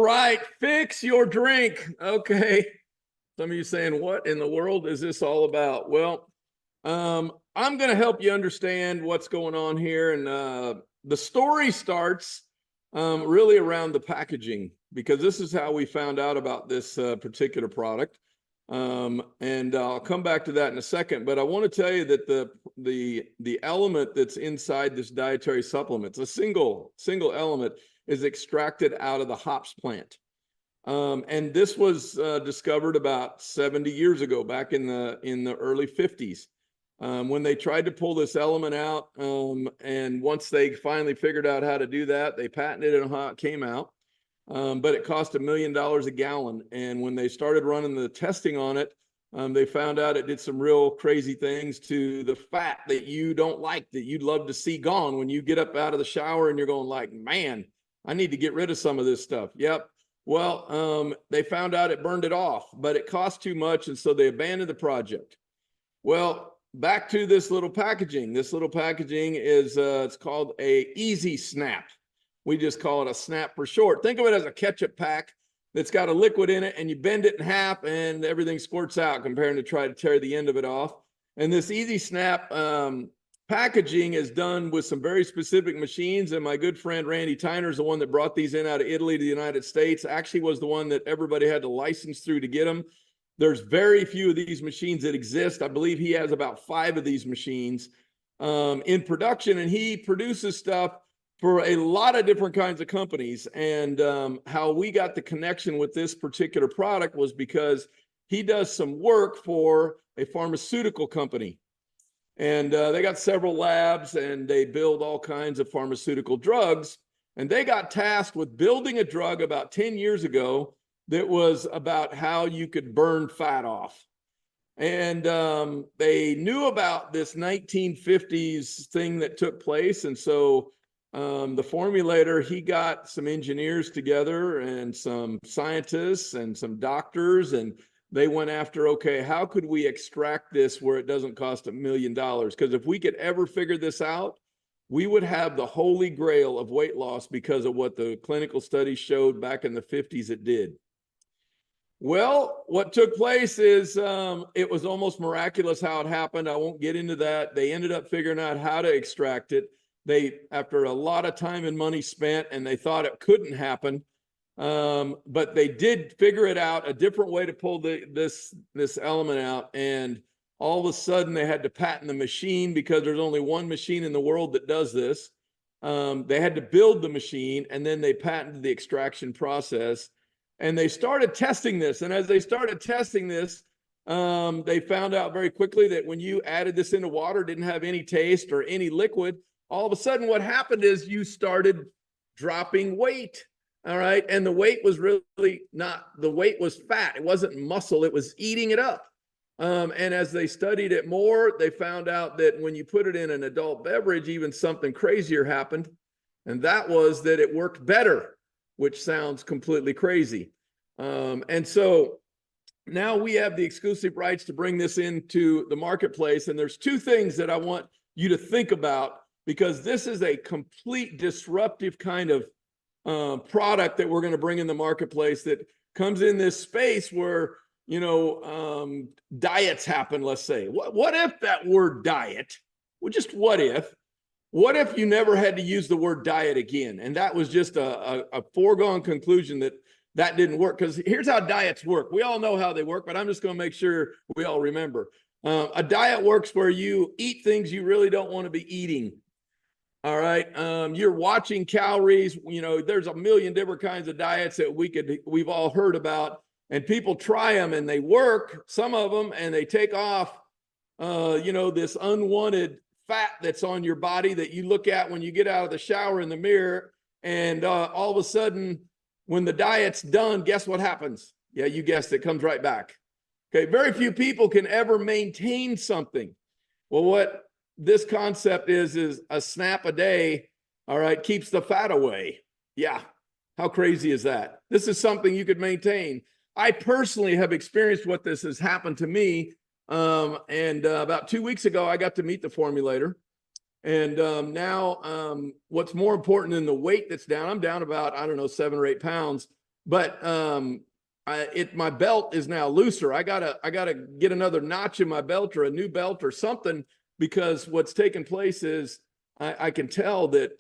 right, fix your drink. Okay. Some of you saying, what in the world is this all about? Well, I'm going to help you understand what's going on here. And the story starts really around the packaging, because this is how we found out about this particular product. And I'll come back to that in a second. But I want to tell you that the element that's inside this dietary supplement, it's a single element, is extracted out of the hops plant. And this was discovered about 70 years ago, back in the early 50s, when they tried to pull this element out. And once they finally figured out how to do that, they patented it on how it came out. But it cost $1 million a gallon. And when they started running the testing on it, they found out it did some real crazy things to the fat that you don't like, that you'd love to see gone when you get up out of the shower and you're going like, man, I need to get rid of some of this stuff. Yep. Well, they found out it burned it off, but it cost too much, and so they abandoned the project. Well, back to this little packaging. This little packaging is, it's called a Easy Snap. We just call it a snap for short. Think of it as a ketchup pack that's got a liquid in it, and you bend it in half and everything squirts out, comparing to try to tear the end of it off. And this Easy Snap packaging is done with some very specific machines. And my good friend Randy Tyner is the one that brought these in out of Italy to the United States. Actually was the one that everybody had to license through to get them. There's very few of these machines that exist. I believe he has about 5 of these machines in production, and he produces stuff for a lot of different kinds of companies. And how we got the connection with this particular product was because he does some work for a pharmaceutical company. And they got several labs, and they build all kinds of pharmaceutical drugs. And they got tasked with building a drug about 10 years ago that was about how you could burn fat off. And they knew about this 1950s thing that took place. And so the formulator, he got some engineers together and some scientists and some doctors, and they went after, okay, how could we extract this where it doesn't cost $1 million? Because if we could ever figure this out, we would have the holy grail of weight loss, because of what the clinical studies showed back in the 50s it did. Well, what took place is it was almost miraculous how it happened. I won't get into that. They ended up figuring out how to extract it. They, after a lot of time and money spent, and they thought it couldn't happen, but they did figure it out, a different way to pull this element out. And all of a sudden they had to patent the machine, because there's only one machine in the world that does this. They had to build the machine, and then they patented the extraction process, and they started testing this. And as they started testing this, they found out very quickly that when you added this into water, it didn't have any taste or any liquid. All of a sudden what happened is you started dropping weight. All right. And the weight was really not, the weight was fat. It wasn't muscle. It was eating it up. And as they studied it more, they found out that when you put it in an adult beverage, even something crazier happened. And that was that it worked better, which sounds completely crazy. And so now we have the exclusive rights to bring this into the marketplace. And there's 2 things that I want you to think about, because this is a complete disruptive kind of product that we're going to bring in the marketplace, that comes in this space where, you know, diets happen, let's say. What if that word diet, well, just what if you never had to use the word diet again? And that was just a foregone conclusion that didn't work. Because here's how diets work. We all know how they work, but I'm just going to make sure we all remember. A diet works where you eat things you really don't want to be eating. All right. You're watching calories. You know, there's a million different kinds of diets that we've all heard about, and people try them and they work, some of them, and they take off, you know, this unwanted fat that's on your body that you look at when you get out of the shower in the mirror. And all of a sudden, when the diet's done, guess what happens? Yeah, you guessed it, comes right back. Okay. Very few people can ever maintain something. Well, what this concept is a snap a day, all right, keeps the fat away. Yeah. How crazy is that? This is something you could maintain. I personally have experienced what this has happened to me. About 2 weeks ago, I got to meet the formulator. And now what's more important than the weight that's down, I'm down about, I don't know, 7 or 8 pounds. but my belt is now looser. I gotta get another notch in my belt or a new belt or something, because what's taking place is I can tell that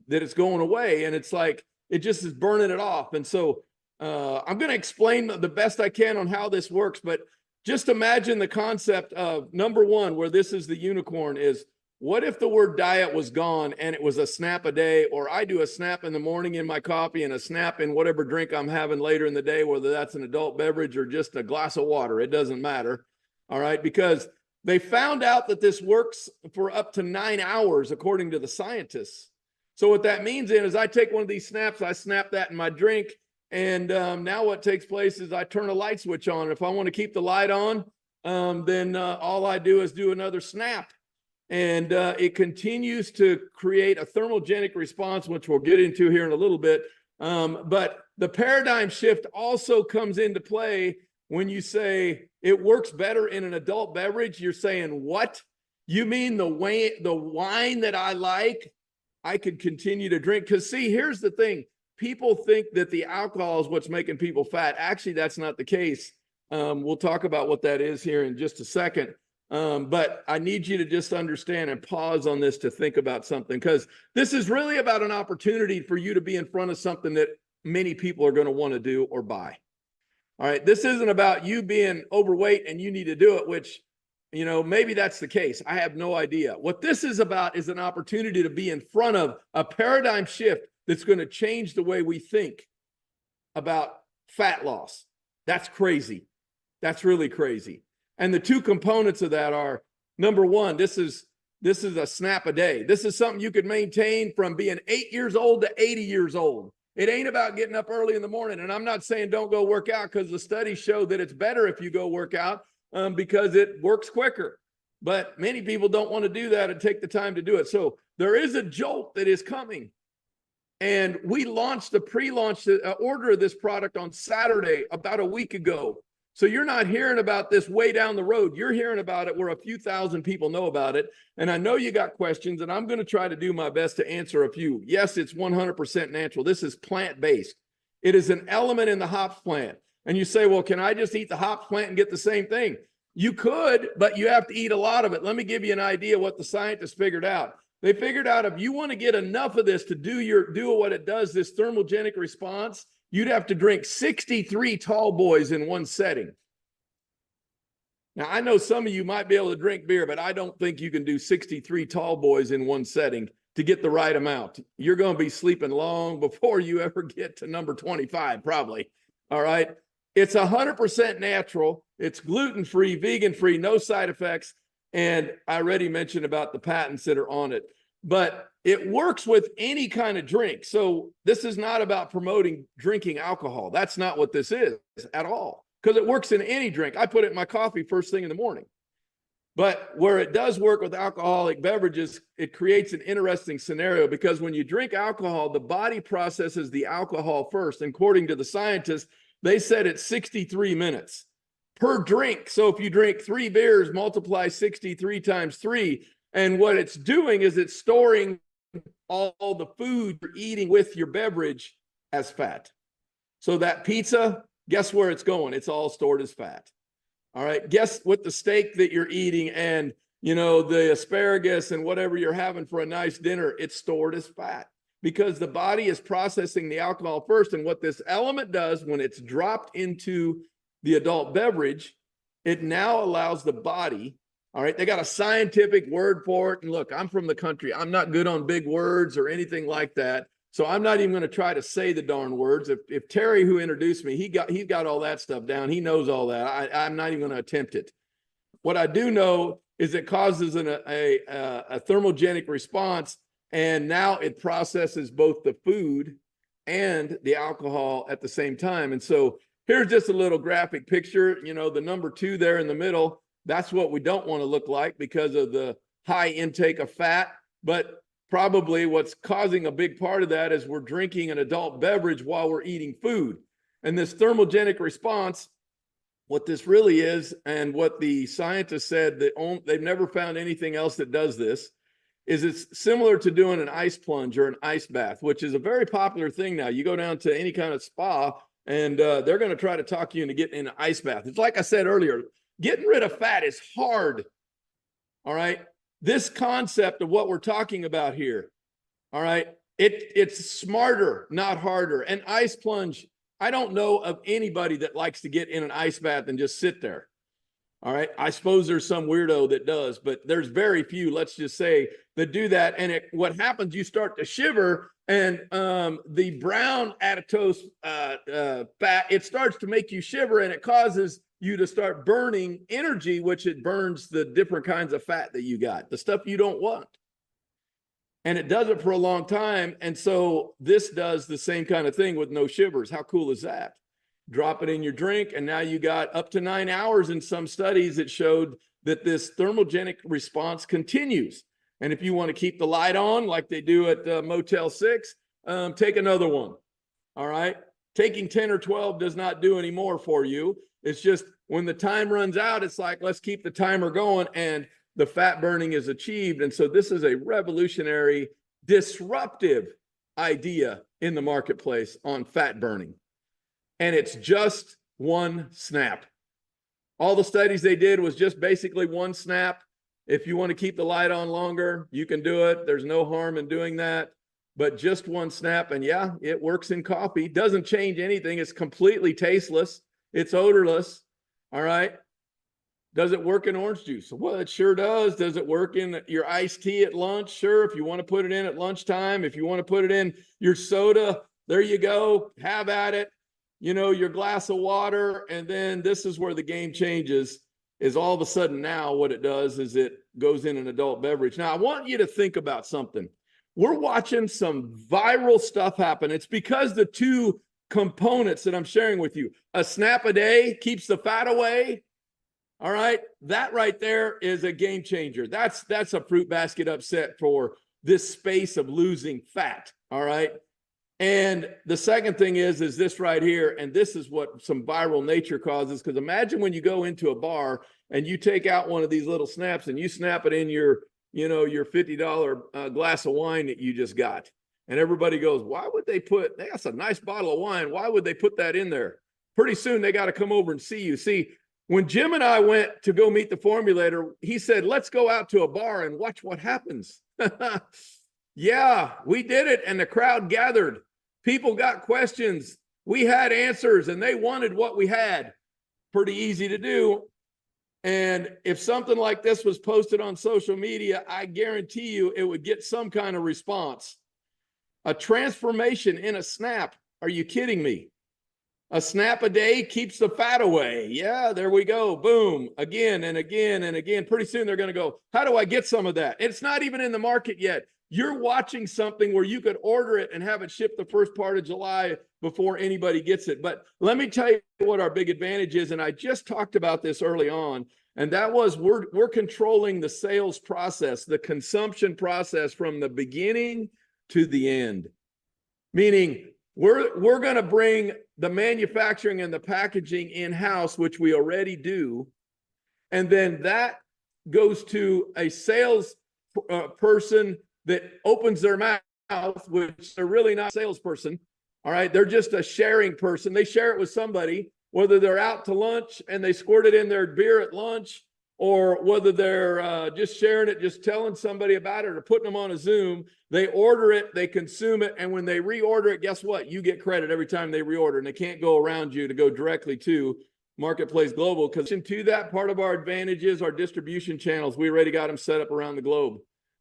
that it's going away, and it's like it just is burning it off. And so I'm going to explain the best I can on how this works, but just imagine the concept of number one, where this is the unicorn, is what if the word diet was gone and it was a snap a day, or I do a snap in the morning in my coffee and a snap in whatever drink I'm having later in the day, whether that's an adult beverage or just a glass of water, it doesn't matter. All right. Because they found out that this works for up to 9 hours, according to the scientists. So what that means is I take one of these snaps, I snap that in my drink, and now what takes place is I turn a light switch on. If I want to keep the light on, then all I do is do another snap. And it continues to create a thermogenic response, which we'll get into here in a little bit. But the paradigm shift also comes into play when you say it works better in an adult beverage. You're saying, what? You mean the wine that I like, I could continue to drink? Because see, here's the thing. People think that the alcohol is what's making people fat. Actually, that's not the case. We'll talk about what that is here in just a second. But I need you to just understand and pause on this to think about something, because this is really about an opportunity for you to be in front of something that many people are going to want to do or buy. All right. This isn't about you being overweight and you need to do it, which, you know, maybe that's the case. I have no idea. What this is about is an opportunity to be in front of a paradigm shift that's going to change the way we think about fat loss. That's crazy. That's really crazy. And the two components of that are, number one, this is a snap a day. This is something you could maintain from being 8 years old to 80 years old. It ain't about getting up early in the morning. And I'm not saying don't go work out, because the studies show that it's better if you go work out because it works quicker. But many people don't want to do that and take the time to do it. So there is a jolt that is coming. And we launched the pre-launch order of this product on Saturday, about a week ago. So you're not hearing about this way down the road. You're hearing about it where a few thousand people know about it. And I know you got questions, and I'm going to try to do my best to answer a few. Yes, it's 100% natural. This is plant-based. It is an element in the hops plant. And you say, well, can I just eat the hops plant and get the same thing? You could, but you have to eat a lot of it. Let me give you an idea what the scientists figured out. They figured out if you want to get enough of this to do what it does, this thermogenic response, you'd have to drink 63 tall boys in one setting. Now, I know some of you might be able to drink beer, but I don't think you can do 63 tall boys in one setting to get the right amount. You're going to be sleeping long before you ever get to number 25, probably. All right. It's 100% natural. It's gluten-free, vegan-free, no side effects. And I already mentioned about the patents that are on it. But it works with any kind of drink. So this is not about promoting drinking alcohol. That's not what this is at all, because it works in any drink. I put it in my coffee first thing in the morning. But where it does work with alcoholic beverages, it creates an interesting scenario, because when you drink alcohol, the body processes the alcohol first. And according to the scientists, they said it's 63 minutes per drink. So if you drink 3 beers, multiply 63 times 3. And what it's doing is it's storing all the food you're eating with your beverage as fat. So that pizza, guess where it's going? It's all stored as fat. All right. Guess what the steak that you're eating and, you know, the asparagus and whatever you're having for a nice dinner, it's stored as fat, because the body is processing the alcohol first. And what this element does when it's dropped into the adult beverage, it now allows the body. All right. They got a scientific word for it. And look, I'm from the country. I'm not good on big words or anything like that. So I'm not even going to try to say the darn words. If Terry, who introduced me, he's got all that stuff down. He knows all that. I'm not even going to attempt it. What I do know is it causes a thermogenic response. And now it processes both the food and the alcohol at the same time. And so here's just a little graphic picture. You know, the number 2 there in the middle, that's what we don't want to look like because of the high intake of fat. But probably what's causing a big part of that is we're drinking an adult beverage while we're eating food. And this thermogenic response, what this really is, and what the scientists said that they've never found anything else that does this, is it's similar to doing an ice plunge or an ice bath, which is a very popular thing now. You go down to any kind of spa, And they're going to try to talk you into getting in an ice bath. It's like I said earlier, getting rid of fat is hard. All right. This concept of what we're talking about here. All right. It's smarter, not harder. An ice plunge. I don't know of anybody that likes to get in an ice bath and just sit there. All right. I suppose there's some weirdo that does, but there's very few, let's just say, that do that. And what happens, you start to shiver, and the brown adipose fat, it starts to make you shiver, and it causes you to start burning energy, which it burns the different kinds of fat that you got, the stuff you don't want. And it does it for a long time. And so this does the same kind of thing with no shivers. How cool is that? Drop it in your drink, and now you got up to 9 hours. In some studies that showed that this thermogenic response continues. And if you want to keep the light on like they do at Motel 6, take another one. All right. Taking 10 or 12 does not do any more for you. It's just when the time runs out, it's like, let's keep the timer going, and the fat burning is achieved. And so this is a revolutionary, disruptive idea in the marketplace on fat burning. And it's just one snap. All the studies they did was just basically one snap. If you want to keep the light on longer, you can do it. There's no harm in doing that. But just one snap, and yeah, it works in coffee. Doesn't change anything. It's completely tasteless. It's odorless. All right. Does it work in orange juice? Well, it sure does. Does it work in your iced tea at lunch? Sure. If you want to put it in at lunchtime, if you want to put it in your soda, there you go. Have at it. You know, your glass of water. And then this is where the game changes, is all of a sudden now what it does is it goes in an adult beverage. Now, I want you to think about something. We're watching some viral stuff happen. It's because the two components that I'm sharing with you, a snap a day keeps the fat away. All right. That right there is a game changer. That's a fruit basket upset for this space of losing fat. All right. And the second thing is this right here. And this is what some viral nature causes. Because imagine when you go into a bar and you take out one of these little snaps and you snap it in your $50 glass of wine that you just got. And everybody goes, why would they that's a nice bottle of wine. Why would they put that in there? Pretty soon they got to come over and see you. See, when Jim and I went to go meet the formulator, he said, let's go out to a bar and watch what happens. Yeah, we did it. And the crowd gathered. People got questions. We had answers, and they wanted what we had. Pretty easy to do. And if something like this was posted on social media, I guarantee you it would get some kind of response. A transformation in a snap. Are you kidding me? A snap a day keeps the fat away. Yeah, there we go. Boom. Again and again and again. Pretty soon they're going to go, how do I get some of that? It's not even in the market yet. You're watching something where you could order it and have it shipped the first part of July before anybody gets it. But let me tell you what our big advantage is. And I just talked about this early on. And that was we're controlling the sales process, the consumption process from the beginning to the end. Meaning we're going to bring the manufacturing and the packaging in-house, which we already do. And then that goes to a sales person that opens their mouth, which they're really not a salesperson. All right. They're just a sharing person. They share it with somebody, whether they're out to lunch and they squirt it in their beer at lunch, or whether they're just sharing it, just telling somebody about it, or putting them on a Zoom. They order it, they consume it, and when they reorder it, guess what? You get credit every time they reorder, and they can't go around you to go directly to Marketplace Global. Because to that, part of our advantage is our distribution channels. We already got them set up around the globe.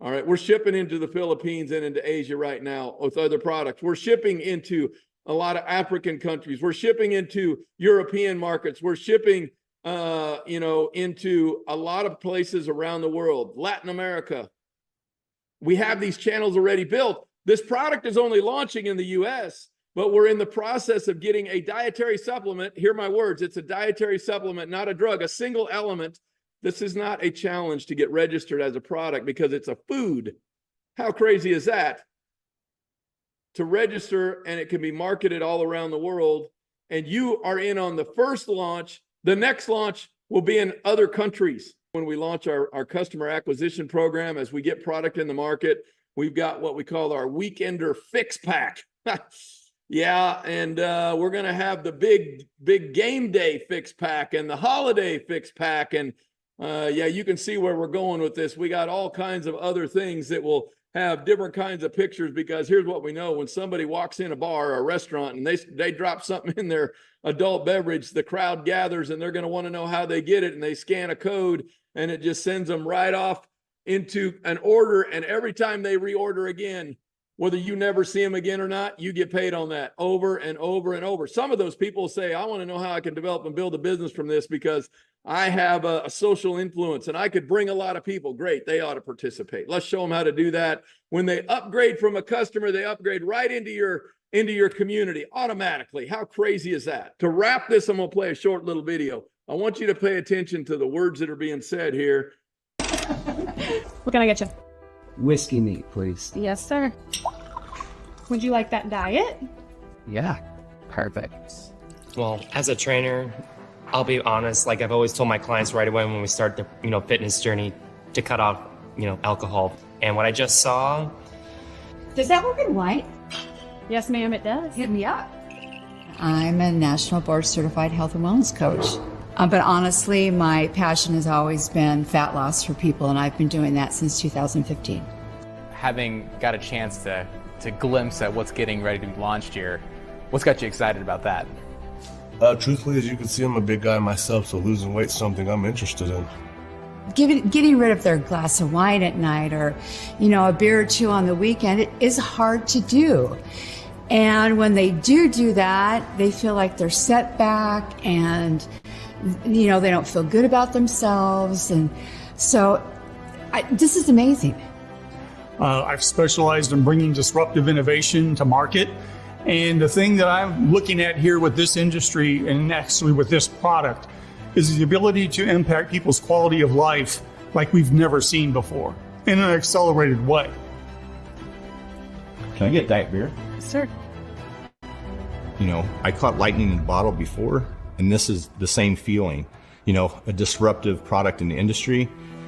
All right, we're shipping into the Philippines and into Asia right now with other products. We're shipping into a lot of African countries. We're shipping into European markets. We're shipping into a lot of places around the world, Latin America. We have these channels already built. This product is only launching in the US, but we're in the process of getting a dietary supplement. Hear my words, it's a dietary supplement, not a drug, a single element. This is not a challenge to get registered as a product because it's a food. How crazy is that? To register, and it can be marketed all around the world, and you are in on the first launch. The next launch will be in other countries. When we launch our customer acquisition program, as we get product in the market, we've got what we call our Weekender Fix Pack. Yeah, and we're going to have the big game day fix pack and the holiday fix pack. And yeah, you can see where we're going with this. We got all kinds of other things that will have different kinds of pictures, because here's what we know: when somebody walks in a bar or a restaurant and they drop something in their adult beverage, the crowd gathers and they're going to want to know how they get it, and they scan a code and it just sends them right off into an order. And every time they reorder again, whether you never see them again or not, you get paid on that over and over and over. Some of those people say, I want to know how I can develop and build a business from this because I have a social influence and I could bring a lot of people. Great, they ought to participate. Let's show them how to do that. When they upgrade from a customer, they upgrade right into your community automatically. How crazy is that? To wrap this, I'm going to play a short little video. I want you to pay attention to the words that are being said here. What can I get you? Whiskey neat, please. Yes, sir. Would you like that diet? Yeah, perfect. Well, as a trainer, I'll be honest, like I've always told my clients right away when we start the, fitness journey to cut off, alcohol. And what I just saw. Does that work in white? Yes, ma'am, it does. Hit me up. I'm a national board certified health and wellness coach. But honestly, my passion has always been fat loss for people, and I've been doing that since 2015. Having got a chance to glimpse at what's getting ready to be launched here, what's got you excited about that? Truthfully, as you can see, I'm a big guy myself, so losing weight's something I'm interested in. Getting rid of their glass of wine at night or, a beer or two on the weekend, it is hard to do. And when they do that, they feel like they're set back and they don't feel good about themselves. And so this is amazing. I've specialized in bringing disruptive innovation to market. And the thing that I'm looking at here with this industry and actually with this product is the ability to impact people's quality of life like we've never seen before in an accelerated way. Can I get diet beer? Sir. I caught lightning in a bottle before, and this is the same feeling. A disruptive product in the industry,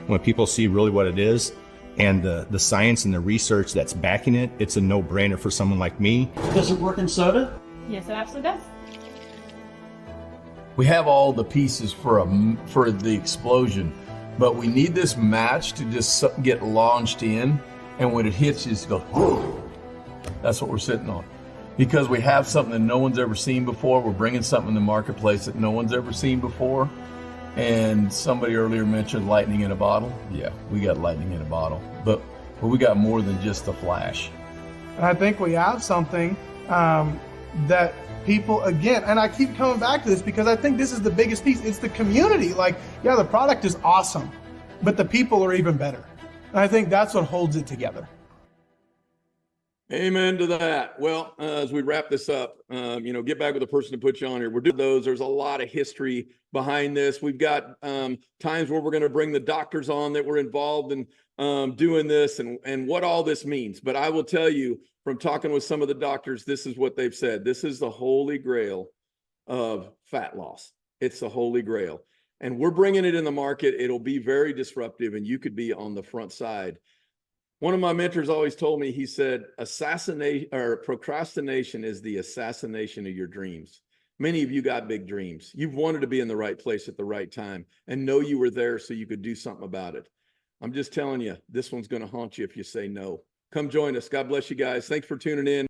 when people see really what it is and the science and the research that's backing it, it's a no-brainer for someone like me. Does it work in soda? Yes, it absolutely does. We have all the pieces for the explosion, but we need this match to just get launched in, and when it hits, you just go, whoa. That's what we're sitting on. Because we have something that no one's ever seen before. We're bringing something in the marketplace that no one's ever seen before. And somebody earlier mentioned lightning in a bottle. Yeah, we got lightning in a bottle, but we got more than just the flash. And I think we have something that people, again, and I keep coming back to this because I think this is the biggest piece. It's the community. Like, yeah, the product is awesome, but the people are even better. And I think that's what holds it together. Amen to that. Well, as we wrap this up, get back with the person to put you on here. We're doing those. There's a lot of history behind this. We've got times where we're going to bring the doctors on that were involved in doing this and what all this means. But I will tell you, from talking with some of the doctors, this is what they've said. This is the holy grail of fat loss. It's the holy grail. And we're bringing it in the market. It'll be very disruptive, and you could be on the front side. One of my mentors always told me, he said, procrastination is the assassination of your dreams. Many of you got big dreams. You've wanted to be in the right place at the right time and know you were there so you could do something about it. I'm just telling you, this one's going to haunt you if you say no. Come join us. God bless you guys. Thanks for tuning in.